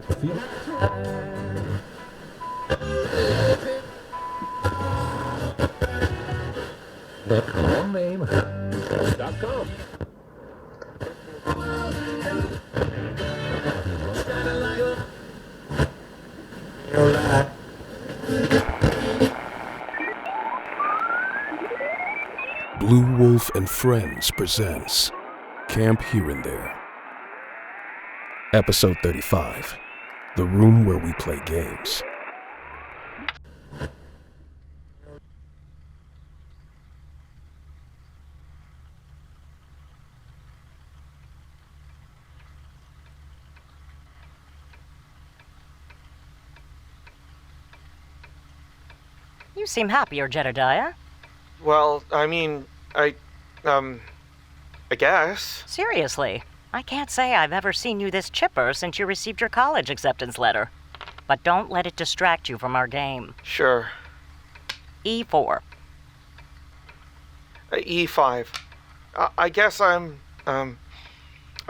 feel the wrong name.com. Blue Wolf and Friends presents Camp Here and There. Episode 35, The Room Where We Play Games. You seem happier, Jedediah. Well, I guess. Seriously, I can't say I've ever seen you this chipper since you received your college acceptance letter. But don't let it distract you from our game. Sure. E4. E5. I guess I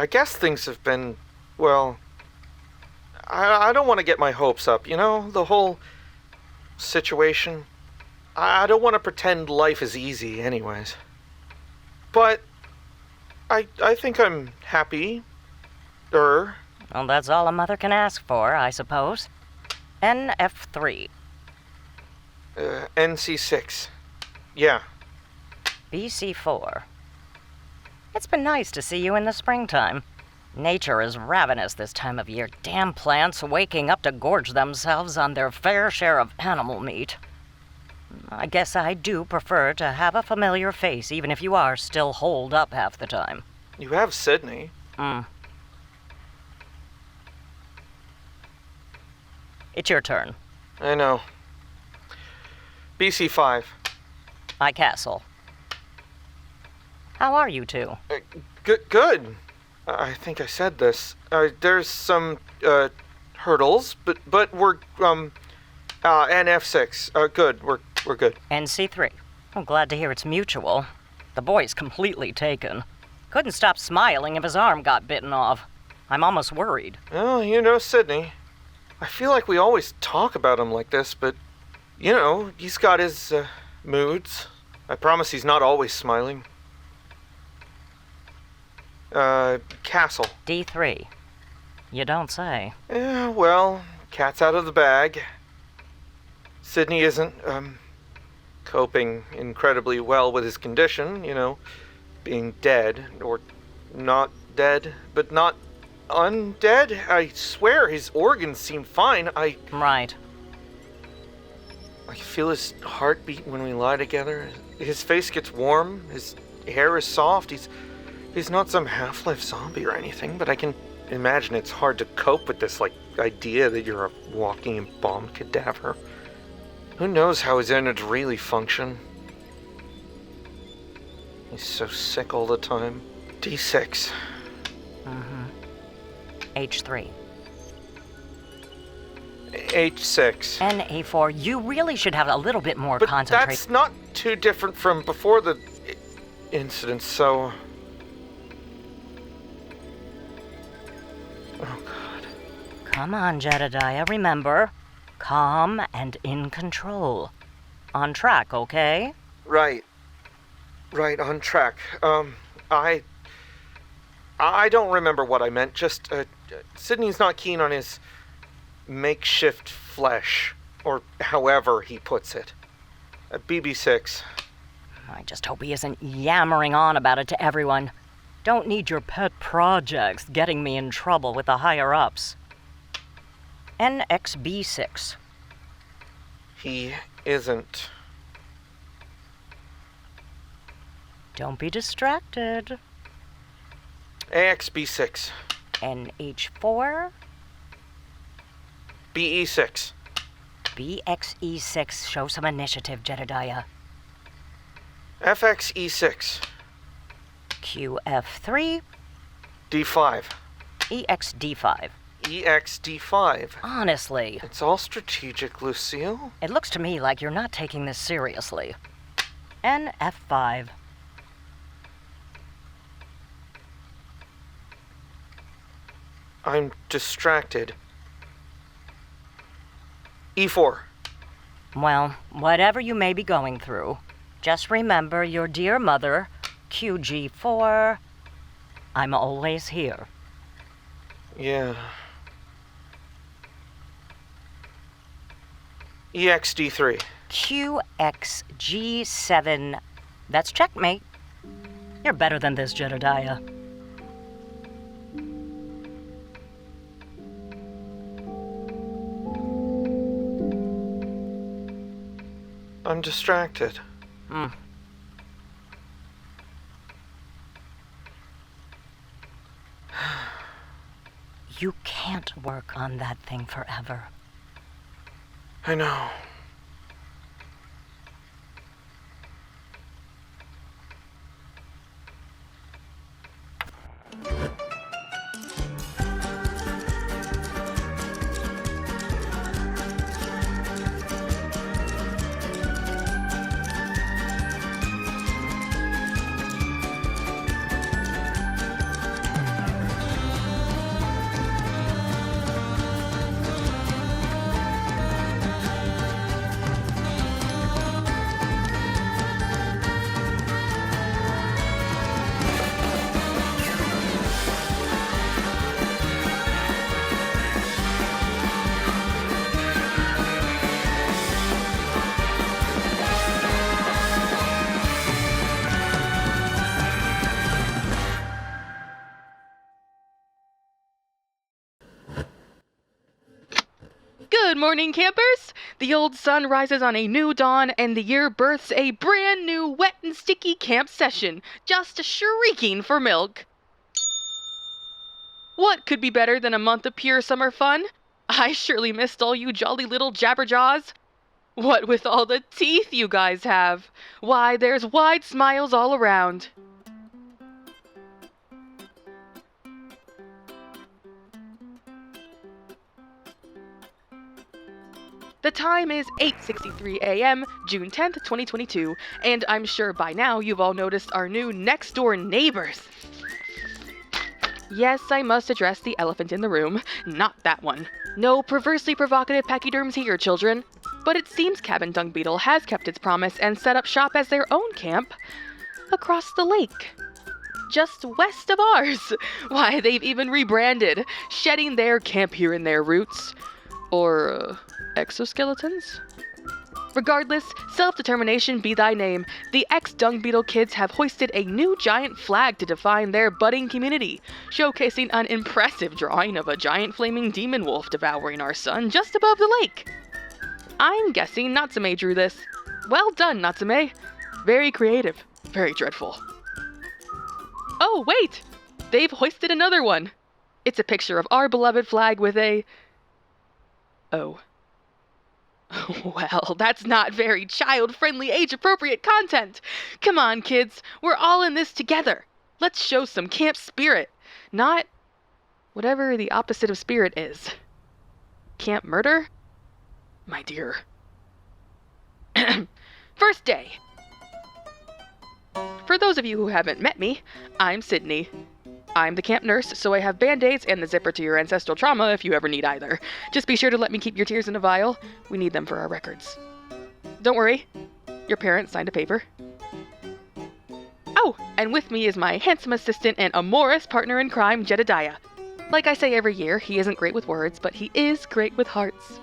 guess things have been, well, I don't want to get my hopes up, the whole situation. I don't want to pretend life is easy anyways. But I think I'm happy. Well, that's all a mother can ask for, I suppose. NF3. NC6. Yeah. BC4. It's been nice to see you in the springtime. Nature is ravenous this time of year. Damn plants waking up to gorge themselves on their fair share of animal meat. I guess I do prefer to have a familiar face, even if you are still holed up half the time. You have Sydney. It's your turn. I know. BC5. I castle. How are you two? Good. I think I said this. There's some hurdles, but we're NF6. Good. We're good. NC3. I'm glad to hear it's mutual. The boy's completely taken. Couldn't stop smiling if his arm got bitten off. I'm almost worried. Well, Sydney. I feel like we always talk about him like this, but, he's got his moods. I promise he's not always smiling. Castle. D3. You don't say. Yeah, well, cat's out of the bag. Sydney isn't, coping incredibly well with his condition, being dead, or not dead, but not undead. I swear his organs seem fine. Right. I feel his heartbeat when we lie together. His face gets warm, his hair is soft. He's not some Half-Life zombie or anything, but I can imagine it's hard to cope with this, idea that you're a walking embalmed cadaver. Who knows how his innards really function? He's so sick all the time. D6. H3. H6. NA4. You really should have a little bit more But concentration. that's not too different from before the incident, so... Oh, God. Come on, Jedediah, remember. Calm and in control. On track, okay? Right, on track. I don't remember what I meant, just, Sydney's not keen on his makeshift flesh, or however he puts it. BB6. I just hope he isn't yammering on about it to everyone. Don't need your pet projects getting me in trouble with the higher-ups. NXB6. He isn't. Don't be distracted. AXB6. NH4. BE6. BXE6. Show some initiative, Jedediah. FXE6. QF3. D5. EXD5. EXD5. Honestly. It's all strategic, Lucille. It looks to me like you're not taking this seriously. NF5. I'm distracted. E4. Well, whatever you may be going through, just remember your dear mother, QG4. I'm always here. Yeah. EXD3. QXG7. That's checkmate. You're better than this, Jedediah. I'm distracted. You can't work on that thing forever. I know. Good morning, campers! The old sun rises on a new dawn, and the year births a brand new wet and sticky camp session, just shrieking for milk. What could be better than a month of pure summer fun? I surely missed all you jolly little jabberjaws. What with all the teeth you guys have? Why, there's wide smiles all around. The time is 8:63 a.m., June 10th, 2022, and I'm sure by now you've all noticed our new next-door neighbors. Yes, I must address the elephant in the room, not that one. No perversely provocative pachyderms here, children. But it seems Cabin Dung Beetle has kept its promise and set up shop as their own camp across the lake. Just west of ours. Why, they've even rebranded, shedding their camp here and there roots. Or, exoskeletons? Regardless, self-determination be thy name, the ex-Dung Beetle kids have hoisted a new giant flag to define their budding community, showcasing an impressive drawing of a giant flaming demon wolf devouring our sun just above the lake. I'm guessing Natsume drew this. Well done, Natsume. Very creative. Very dreadful. Oh, wait! They've hoisted another one. It's a picture of our beloved flag with a... Oh. Well, that's not very child-friendly, age-appropriate content. Come on, kids. We're all in this together. Let's show some camp spirit. Not whatever the opposite of spirit is. Camp murder? My dear. First day. For those of you who haven't met me, I'm Sydney. I'm the camp nurse, so I have band-aids and the zipper to your ancestral trauma if you ever need either. Just be sure to let me keep your tears in a vial. We need them for our records. Don't worry. Your parents signed a paper. Oh, and with me is my handsome assistant and amorous partner in crime, Jedediah. Like I say every year, he isn't great with words, but he is great with hearts.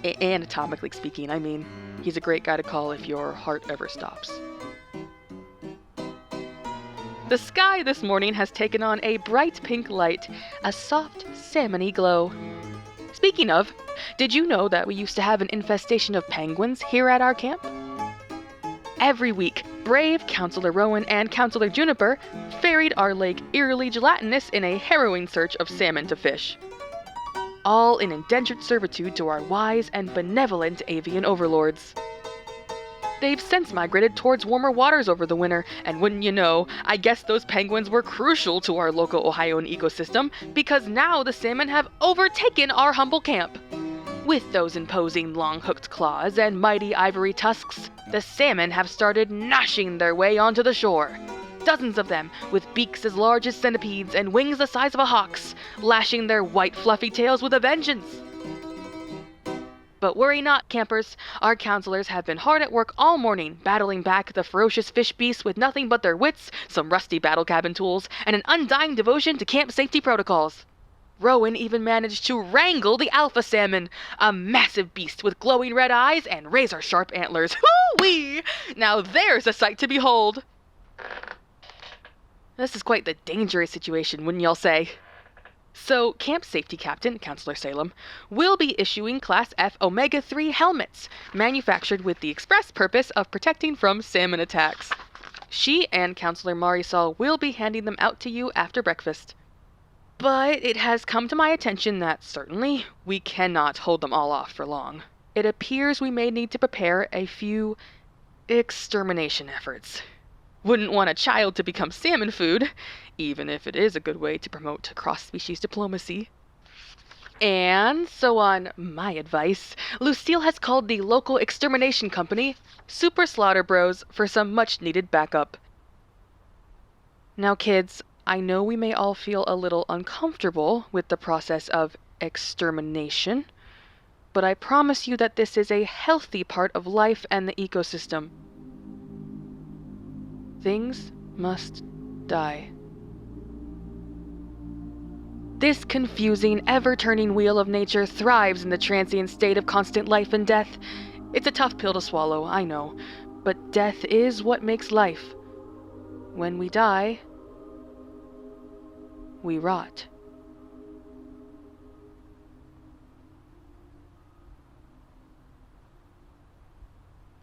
Anatomically speaking, I mean, he's a great guy to call if your heart ever stops. The sky this morning has taken on a bright pink light, a soft, salmon-y glow. Speaking of, did you know that we used to have an infestation of penguins here at our camp? Every week, brave Counselor Rowan and Counselor Juniper ferried our lake eerily gelatinous in a harrowing search of salmon to fish. All in indentured servitude to our wise and benevolent avian overlords. They've since migrated towards warmer waters over the winter, and wouldn't you know, I guess those penguins were crucial to our local Ohioan ecosystem, because now the salmon have overtaken our humble camp. With those imposing long-hooked claws and mighty ivory tusks, the salmon have started gnashing their way onto the shore. Dozens of them, with beaks as large as centipedes and wings the size of a hawk's, lashing their white fluffy tails with a vengeance. But worry not, campers. Our counselors have been hard at work all morning, battling back the ferocious fish beasts with nothing but their wits, some rusty battle cabin tools, and an undying devotion to camp safety protocols. Rowan even managed to wrangle the alpha salmon, a massive beast with glowing red eyes and razor-sharp antlers. Hoo-wee! Now there's a sight to behold! This is quite the dangerous situation, wouldn't y'all say? So, Camp Safety Captain, Counselor Salem, will be issuing Class F Omega-3 helmets, manufactured with the express purpose of protecting from salmon attacks. She and Counselor Marisol will be handing them out to you after breakfast. But it has come to my attention that certainly we cannot hold them all off for long. It appears we may need to prepare a few extermination efforts. Wouldn't want a child to become salmon food, even if it is a good way to promote cross-species diplomacy. And so on my advice, Lucille has called the local extermination company, Super Slaughter Bros, for some much-needed backup. Now kids, I know we may all feel a little uncomfortable with the process of extermination, but I promise you that this is a healthy part of life and the ecosystem. Things must die. This confusing, ever-turning wheel of nature thrives in the transient state of constant life and death. It's a tough pill to swallow, I know, but death is what makes life. When we die, we rot.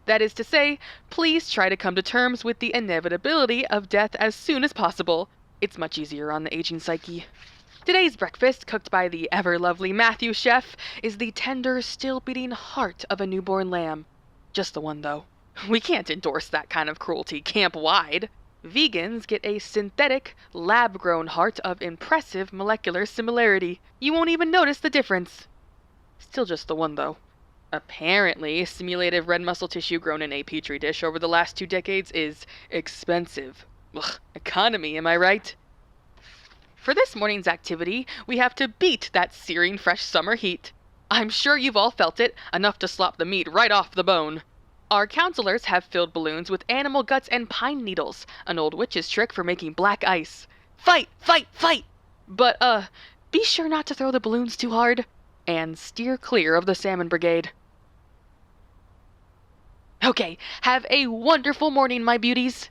That is to say, please try to come to terms with the inevitability of death as soon as possible. It's much easier on the aging psyche. Today's breakfast, cooked by the ever-lovely Matthew Chef, is the tender, still-beating heart of a newborn lamb. Just the one, though. We can't endorse that kind of cruelty camp-wide. Vegans get a synthetic, lab-grown heart of impressive molecular similarity. You won't even notice the difference. Still just the one, though. Apparently, simulated red muscle tissue grown in a petri dish over the last 2 decades is expensive. Ugh, economy, am I right? For this morning's activity, we have to beat that searing fresh summer heat. I'm sure you've all felt it, enough to slop the meat right off the bone. Our counselors have filled balloons with animal guts and pine needles, an old witch's trick for making black ice. Fight, fight, fight! But, be sure not to throw the balloons too hard, and steer clear of the salmon brigade. Okay, have a wonderful morning, my beauties.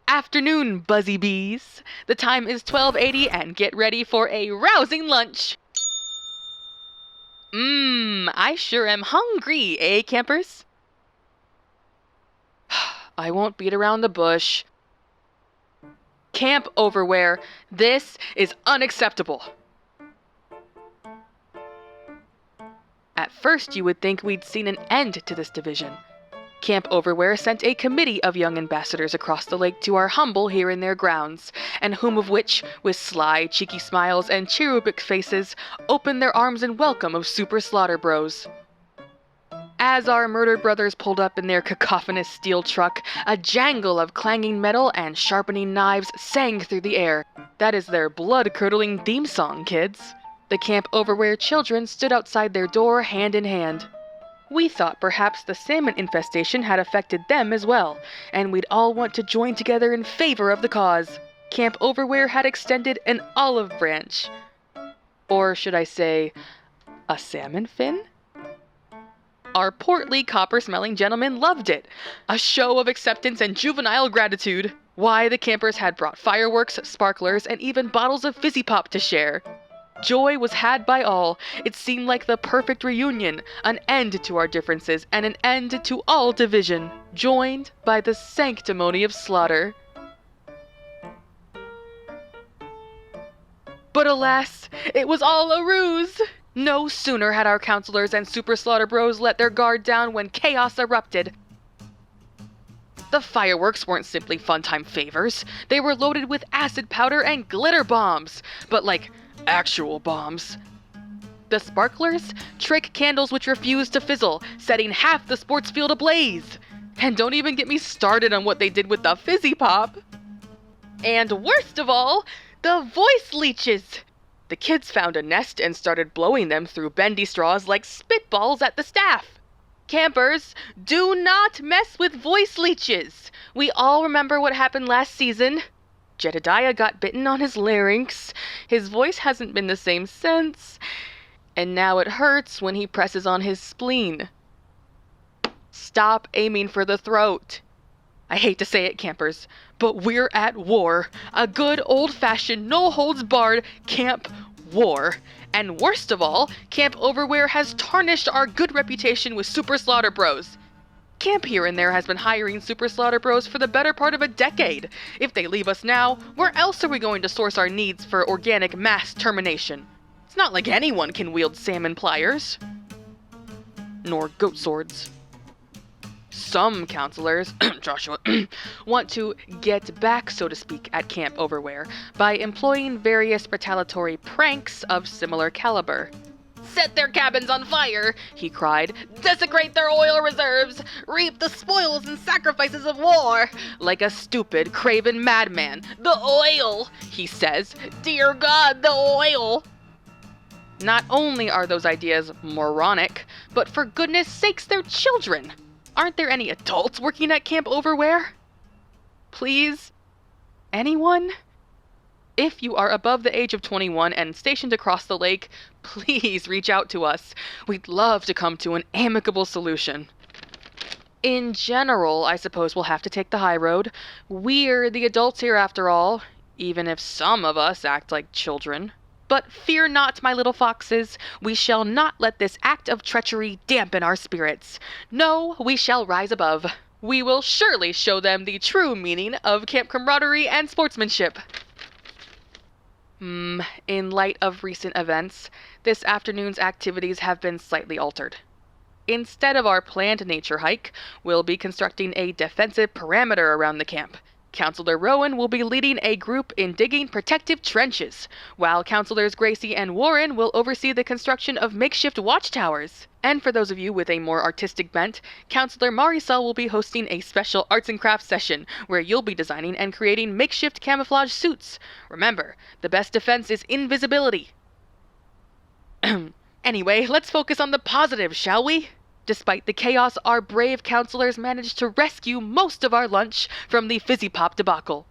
Afternoon, buzzy bees. The time is 12:80 and get ready for a rousing lunch. I sure am hungry, eh, campers? I won't beat around the bush. Camp overwear. This is unacceptable. At first, you would think we'd seen an end to this division. Camp Overwear sent a committee of young ambassadors across the lake to our humble here in their grounds, and whom of which, with sly, cheeky smiles and cherubic faces, opened their arms in welcome of Super Slaughter Bros. As our murdered brothers pulled up in their cacophonous steel truck, a jangle of clanging metal and sharpening knives sang through the air. That is their blood-curdling theme song, kids. The Camp Overwear children stood outside their door hand in hand. We thought perhaps the salmon infestation had affected them as well, and we'd all want to join together in favor of the cause. Camp Overwear had extended an olive branch. Or should I say, a salmon fin? Our portly, copper-smelling gentleman loved it. A show of acceptance and juvenile gratitude. Why, the campers had brought fireworks, sparklers, and even bottles of fizzy pop to share. Joy was had by all. It seemed like the perfect reunion, an end to our differences and an end to all division, joined by the sanctimony of slaughter. But alas, it was all a ruse! No sooner had our counselors and Super Slaughter Bros let their guard down when chaos erupted. The fireworks weren't simply fun-time favors. They were loaded with acid powder and glitter bombs, but like actual bombs. The sparklers trick candles which refuse to fizzle, setting half the sports field ablaze. And don't even get me started on what they did with the fizzy pop. And worst of all, the voice leeches. The kids found a nest and started blowing them through bendy straws like spitballs at the staff. Campers, do not mess with voice leeches. We all remember what happened last season. Jedediah got bitten on his larynx. His voice hasn't been the same since. And now it hurts when he presses on his spleen. Stop aiming for the throat. I hate to say it, campers, but we're at war. A good old-fashioned, no-holds-barred camp war. And worst of all, Camp Overwear has tarnished our good reputation with Super Slaughter Bros. Camp Here and There has been hiring Super Slaughter Bros for the better part of a decade. If they leave us now, where else are we going to source our needs for organic mass termination? It's not like anyone can wield salmon pliers. Nor goat swords. Some counselors, Joshua, want to get back, so to speak, at Camp Overwear by employing various retaliatory pranks of similar caliber. Set their cabins on fire, he cried. Desecrate their oil reserves. Reap the spoils and sacrifices of war. Like a stupid, craven madman. The oil, he says. Dear God, the oil. Not only are those ideas moronic, but for goodness sakes, they're children. Aren't there any adults working at Camp Overwear? Please? Anyone? If you are above the age of 21 and stationed across the lake, please reach out to us. We'd love to come to an amicable solution. In general, I suppose we'll have to take the high road. We're the adults here after all, even if some of us act like children. But fear not, my little foxes. We shall not let this act of treachery dampen our spirits. No, we shall rise above. We will surely show them the true meaning of camp camaraderie and sportsmanship. In light of recent events, this afternoon's activities have been slightly altered. Instead of our planned nature hike, we'll be constructing a defensive perimeter around the camp. Counselor Rowan will be leading a group in digging protective trenches, while Counselors Gracie and Warren will oversee the construction of makeshift watchtowers. And for those of you with a more artistic bent, Counselor Marisol will be hosting a special arts and crafts session where you'll be designing and creating makeshift camouflage suits. Remember, the best defense is invisibility. Anyway, let's focus on the positive, shall we? Despite the chaos, our brave counselors managed to rescue most of our lunch from the fizzy pop debacle.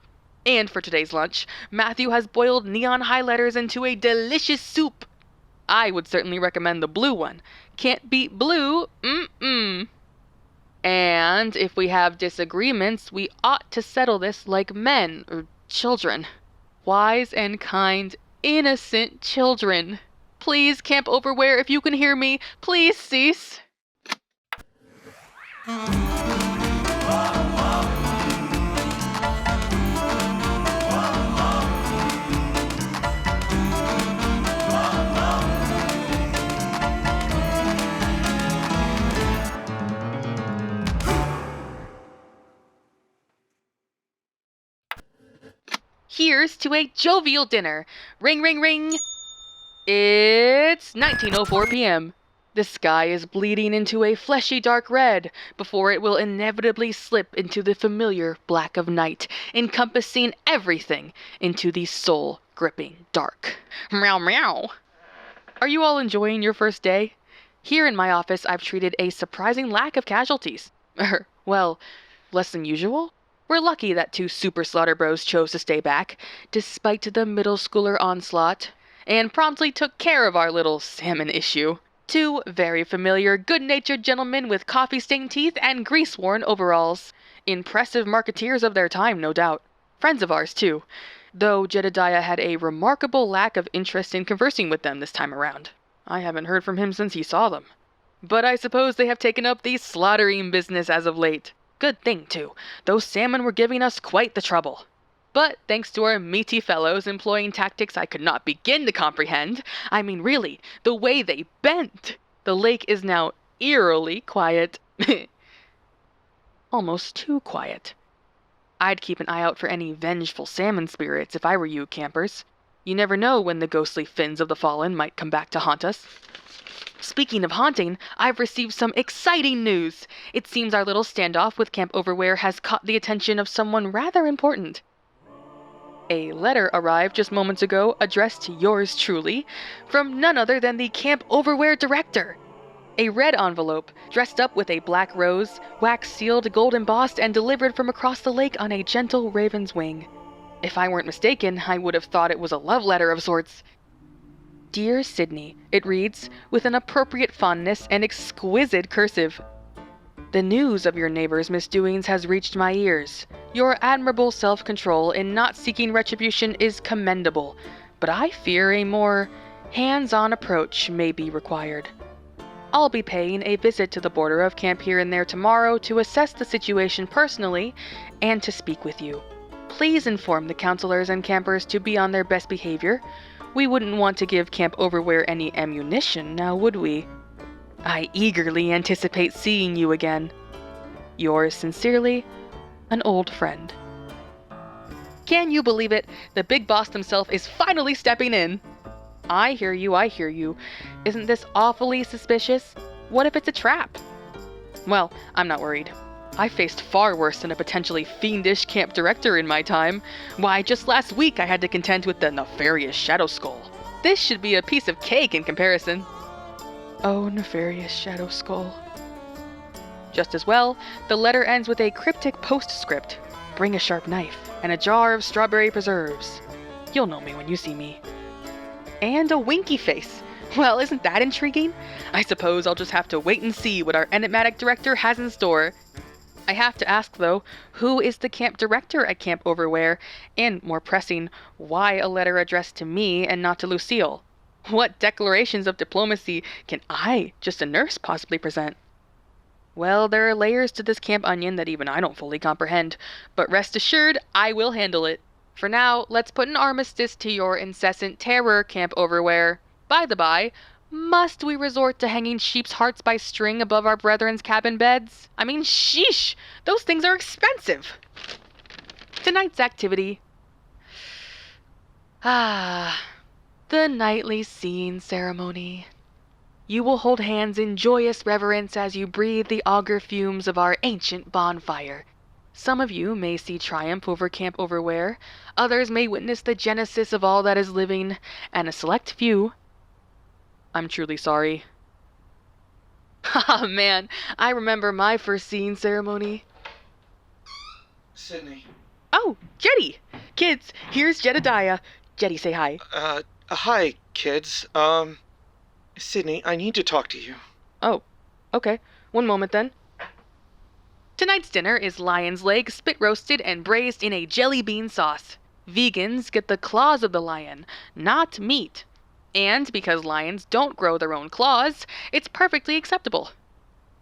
And for today's lunch, Matthew has boiled neon highlighters into a delicious soup. I would certainly recommend the blue one. Can't beat blue, And if we have disagreements, we ought to settle this like men or children. Wise and kind, innocent children. Please, Camp Overwear, if you can hear me, please cease. Here's to a jovial dinner. Ring, ring, ring. It's 19:04 p.m. The sky is bleeding into a fleshy dark red before it will inevitably slip into the familiar black of night, encompassing everything into the soul-gripping dark. Meow meow. Are you all enjoying your first day? Here in my office, I've treated a surprising lack of casualties. Well, less than usual? We're lucky that 2 Super Slaughter Bros chose to stay back, despite the middle schooler onslaught, and promptly took care of our little salmon issue. 2 very familiar, good-natured gentlemen with coffee-stained teeth and grease-worn overalls. Impressive marketeers of their time, no doubt. Friends of ours, too, though Jedediah had a remarkable lack of interest in conversing with them this time around. I haven't heard from him since he saw them. But I suppose they have taken up the slaughtering business as of late. Good thing, too. Those salmon were giving us quite the trouble. But thanks to our meaty fellows employing tactics I could not begin to comprehend, I mean really, the way they bent, the lake is now eerily quiet. almost too quiet. I'd keep an eye out for any vengeful salmon spirits if I were you, campers. You never know when the ghostly fins of the fallen might come back to haunt us. Speaking of haunting, I've received some exciting news. It seems our little standoff with Camp Overwear has caught the attention of someone rather important. A letter arrived just moments ago, addressed to yours truly, from none other than the Camp Overwear director. A red envelope, dressed up with a black rose, wax-sealed, gold-embossed, and delivered from across the lake on a gentle raven's wing. If I weren't mistaken, I would have thought it was a love letter of sorts. Dear Sydney, it reads, with an appropriate fondness and exquisite cursive. The news of your neighbor's misdoings has reached my ears. Your admirable self-control in not seeking retribution is commendable, but I fear a more hands-on approach may be required. I'll be paying a visit to the border of Camp Here and There tomorrow to assess the situation personally and to speak with you. Please inform the counselors and campers to be on their best behavior. We wouldn't want to give Camp Overwear any ammunition, now would we? I eagerly anticipate seeing you again. Yours sincerely, an old friend. Can you believe it? The big boss himself is finally stepping in. I hear you, I hear you. Isn't this awfully suspicious? What if it's a trap? Well, I'm not worried. I faced far worse than a potentially fiendish camp director in my time. Why, just last week I had to contend with the nefarious Shadow Skull. This should be a piece of cake in comparison. Oh, nefarious Shadow Skull. Just as well, the letter ends with a cryptic postscript. Bring a sharp knife and a jar of strawberry preserves. You'll know me when you see me. And a winky face. Well, isn't that intriguing? I suppose I'll just have to wait and see what our enigmatic director has in store. I have to ask, though, who is the camp director at Camp Overwear? And, more pressing, why a letter addressed to me and not to Lucille? What declarations of diplomacy can I, just a nurse, possibly present? Well, there are layers to this camp onion that even I don't fully comprehend, but rest assured, I will handle it. For now, let's put an armistice to your incessant terror, Camp Overwear. By the by, must we resort to hanging sheep's hearts by string above our brethren's cabin beds? I mean, sheesh! Those things are expensive! Tonight's activity. The nightly seeing ceremony. You will hold hands in joyous reverence as you breathe the augur fumes of our ancient bonfire. Some of you may see triumph over Camp Overwear, others may witness the genesis of all that is living, and a select few... I'm truly sorry. Ah, man, I remember my first seeing ceremony. Sydney. Oh, Jetty! Kids, here's Jedediah. Jetty, say hi. Hi, kids. Sydney, I need to talk to you. Oh, okay. One moment then. Tonight's dinner is lion's leg, spit roasted and braised in a jelly bean sauce. Vegans get the claws of the lion, not meat. And because lions don't grow their own claws, it's perfectly acceptable.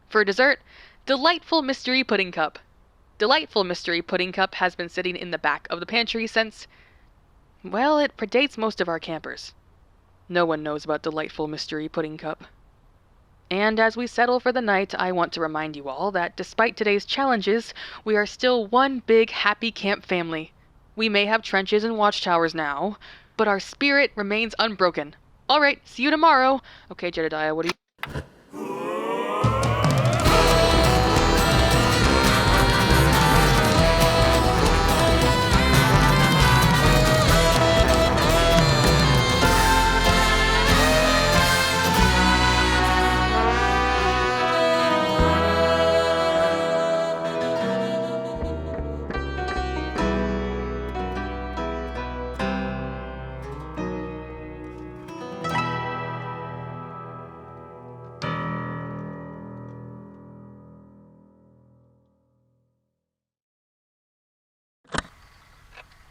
For dessert, delightful mystery pudding cup. Delightful mystery pudding cup has been sitting in the back of the pantry since... well, it predates most of our campers. No one knows about delightful mystery pudding cup. And as we settle for the night, I want to remind you all that despite today's challenges, we are still one big happy camp family. We may have trenches and watchtowers now, but our spirit remains unbroken. All right, see you tomorrow. Okay, Jedediah, what do you...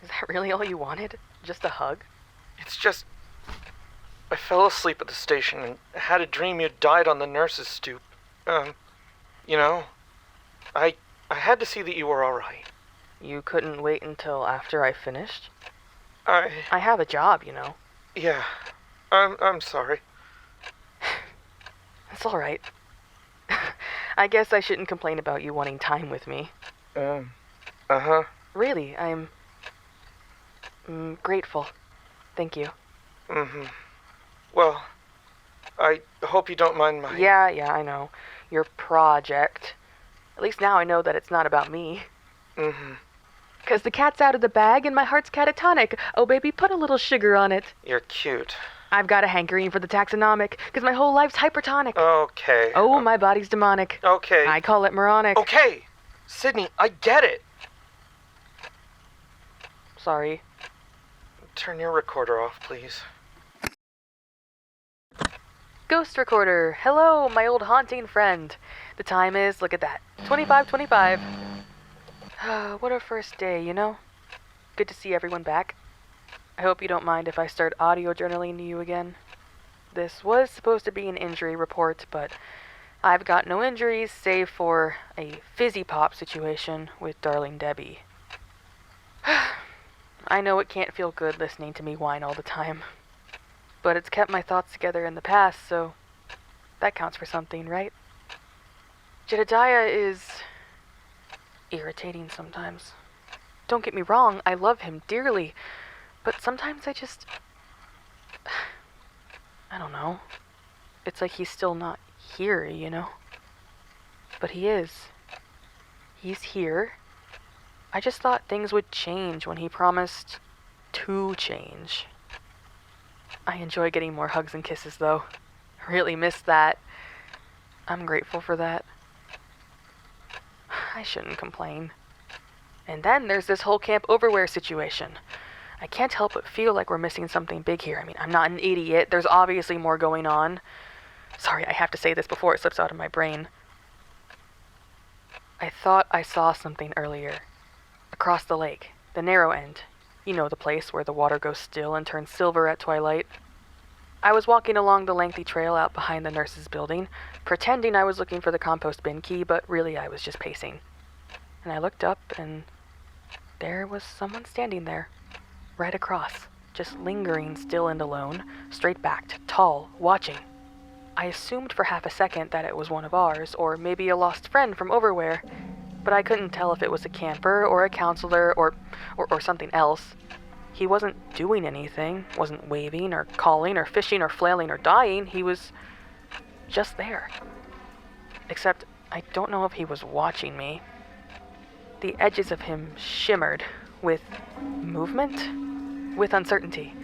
Is that really all you wanted? Just a hug? It's just... I fell asleep at the station and had a dream you died on the nurse's stoop. You know, I had to see that you were alright. You couldn't wait until after I finished? I have a job, you know. Yeah. I'm sorry. It's all right. I guess I shouldn't complain about you wanting time with me. Uh-huh. Really, I'm grateful. Thank you. Mm-hmm. Well, I hope you don't mind my... Yeah, I know. Your project. At least now I know that it's not about me. Mm-hmm. 'Cause the cat's out of the bag and my heart's catatonic. Oh, baby, put a little sugar on it. You're cute. I've got a hankering for the taxonomic, 'cause my whole life's hypertonic. Okay. Oh, my body's demonic. Okay. I call it moronic. Okay! Sydney, I get it! Sorry. Turn your recorder off, please. Ghost recorder. Hello, my old haunting friend. The time is, look at that, 25:25. What a first day, you know? Good to see everyone back. I hope you don't mind if I start audio journaling to you again. This was supposed to be an injury report, but I've got no injuries save for a fizzy pop situation with darling Debbie. I know it can't feel good listening to me whine all the time, but it's kept my thoughts together in the past, so that counts for something, right? Jedediah is irritating sometimes. Don't get me wrong, I love him dearly, but sometimes I don't know. It's like he's still not here, you know? But he is. He's here. I just thought things would change when he promised to change. I enjoy getting more hugs and kisses, though. I really miss that. I'm grateful for that. I shouldn't complain. And then there's this whole camp overwear situation. I can't help but feel like we're missing something big here. I mean, I'm not an idiot. There's obviously more going on. Sorry, I have to say this before it slips out of my brain. I thought I saw something earlier. Across the lake. The narrow end. You know the place where the water goes still and turns silver at twilight. I was walking along the lengthy trail out behind the nurse's building, pretending I was looking for the compost bin key, but really I was just pacing. And I looked up, and there was someone standing there, right across, just lingering still and alone, straight-backed, tall, watching. I assumed for half a second that it was one of ours, or maybe a lost friend from overwear, but I couldn't tell if it was a camper, or a counselor, or something else. He wasn't doing anything, wasn't waving, or calling, or fishing, or flailing, or dying. He was just there. Except, I don't know if he was watching me. The edges of him shimmered with movement, with uncertainty.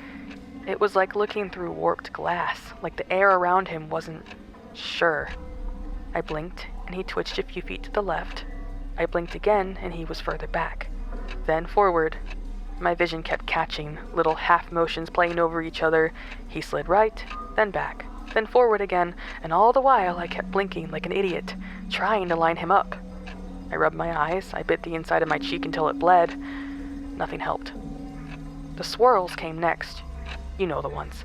It was like looking through warped glass, like the air around him wasn't sure. I blinked, and he twitched a few feet to the left. I blinked again, and he was further back. Then forward. My vision kept catching, little half motions playing over each other. He slid right, then back, then forward again, and all the while I kept blinking like an idiot, trying to line him up. I rubbed my eyes, I bit the inside of my cheek until it bled. Nothing helped. The swirls came next. You know the ones.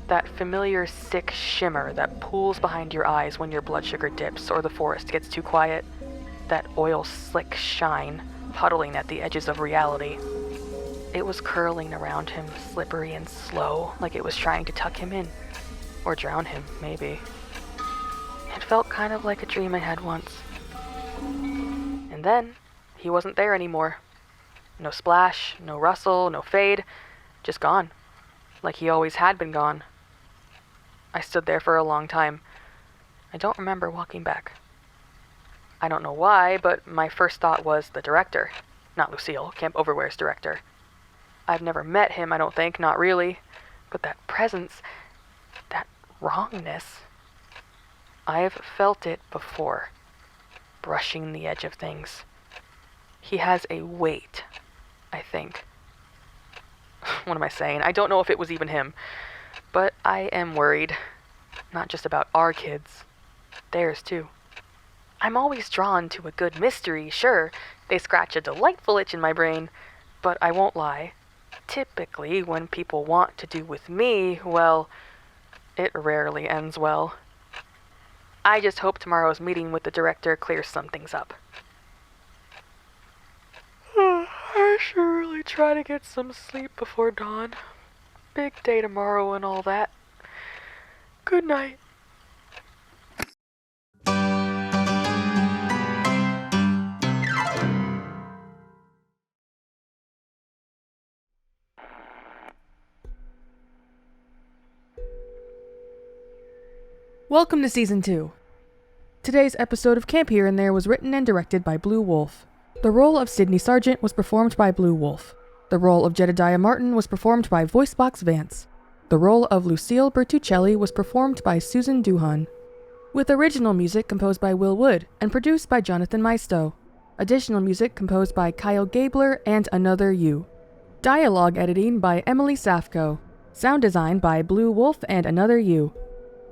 That familiar sick shimmer that pools behind your eyes when your blood sugar dips or the forest gets too quiet. That oil-slick shine, puddling at the edges of reality. It was curling around him, slippery and slow, like it was trying to tuck him in. Or drown him, maybe. It felt kind of like a dream I had once. And then, he wasn't there anymore. No splash, no rustle, no fade. Just gone. Like he always had been gone. I stood there for a long time. I don't remember walking back. I don't know why, but my first thought was the director. Not Lucille, Camp Overwear's director. I've never met him, I don't think, not really. But that presence, that wrongness, I've felt it before. Brushing the edge of things. He has a weight, I think. What am I saying? I don't know if it was even him. But I am worried. Not just about our kids. Theirs, too. I'm always drawn to a good mystery, sure. They scratch a delightful itch in my brain. But I won't lie. Typically, when people want to do with me, well, it rarely ends well. I just hope tomorrow's meeting with the director clears some things up. I should really try to get some sleep before dawn. Big day tomorrow and all that. Good night. Welcome to Season 2. Today's episode of Camp Here and There was written and directed by Blue Wolf. The role of Sidney Sargent was performed by Blue Wolf. The role of Jedediah Martin was performed by Voicebox Vance. The role of Lucille Bertuccelli was performed by Susan Duhan. With original music composed by Will Wood and produced by Jonathan Maisto. Additional music composed by Kyle Gabler and Another You. Dialogue editing by Emily Safko. Sound design by Blue Wolf and Another You.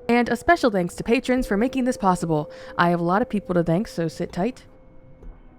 And a special thanks to patrons for making this possible. I have a lot of people to thank, so sit tight.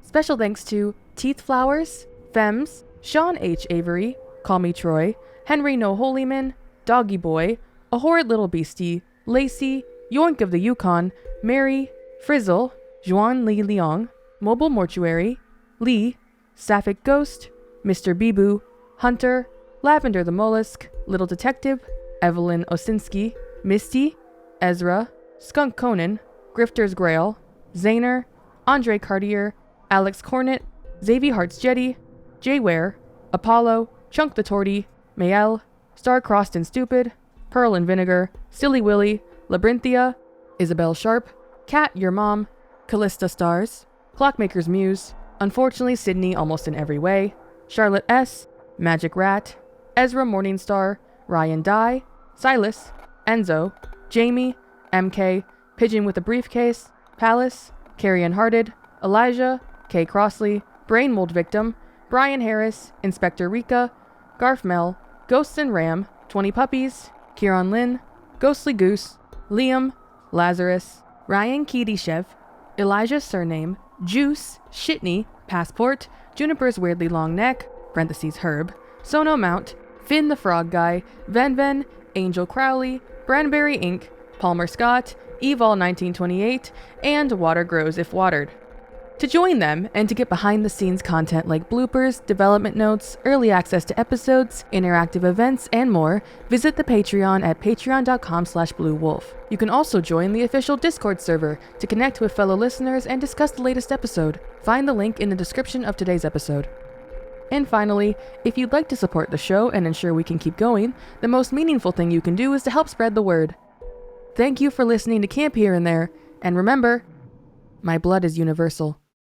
Special thanks to Teeth Flowers, Fems, Sean H. Avery, Call Me Troy, Henry No Holyman, Doggy Boy, A Horrid Little Beastie, Lacey, Yoink of the Yukon, Mary, Frizzle, Juan Li Leong, Mobile Mortuary, Lee, Sapphic Ghost, Mr. Bibu, Hunter, Lavender the Mollusk, Little Detective, Evelyn Osinski, Misty, Ezra, Skunk Conan, Grifter's Grail, Zaner, Andre Cartier, Alex Cornett, Xavier Hart's Jetty, Jay Ware, Apollo, Chunk the Torty, Mayel, Star-Crossed and Stupid, Pearl and Vinegar, Silly Willy, Labyrinthia, Isabel Sharp, Cat Your Mom, Callista Stars, Clockmaker's Muse, Unfortunately Sydney Almost in Every Way, Charlotte S., Magic Rat, Ezra Morningstar, Ryan Dye, Silas, Enzo, Jamie, MK, Pigeon with a Briefcase, Palace, Carrie Unhearted, Elijah, Kay Crossley, Brain Mold Victim, Brian Harris, Inspector Rika, Garf Mel, Ghosts and Ram, 20 Puppies, Kieran Lynn, Ghostly Goose, Liam, Lazarus, Ryan Kiedishev, Elijah's Surname, Juice, Shitney, Passport, Juniper's Weirdly Long Neck, parentheses Herb, Sono Mount, Finn the Frog Guy, Ven, Angel Crowley, Branberry Inc., Palmer Scott, Evol 1928, and Water Grows If Watered. To join them and to get behind-the-scenes content like bloopers, development notes, early access to episodes, interactive events, and more, visit the Patreon at patreon.com/bluewolf. You can also join the official Discord server to connect with fellow listeners and discuss the latest episode. Find the link in the description of today's episode. And finally, if you'd like to support the show and ensure we can keep going, the most meaningful thing you can do is to help spread the word. Thank you for listening to Camp Here and There, and remember, my blood is universal.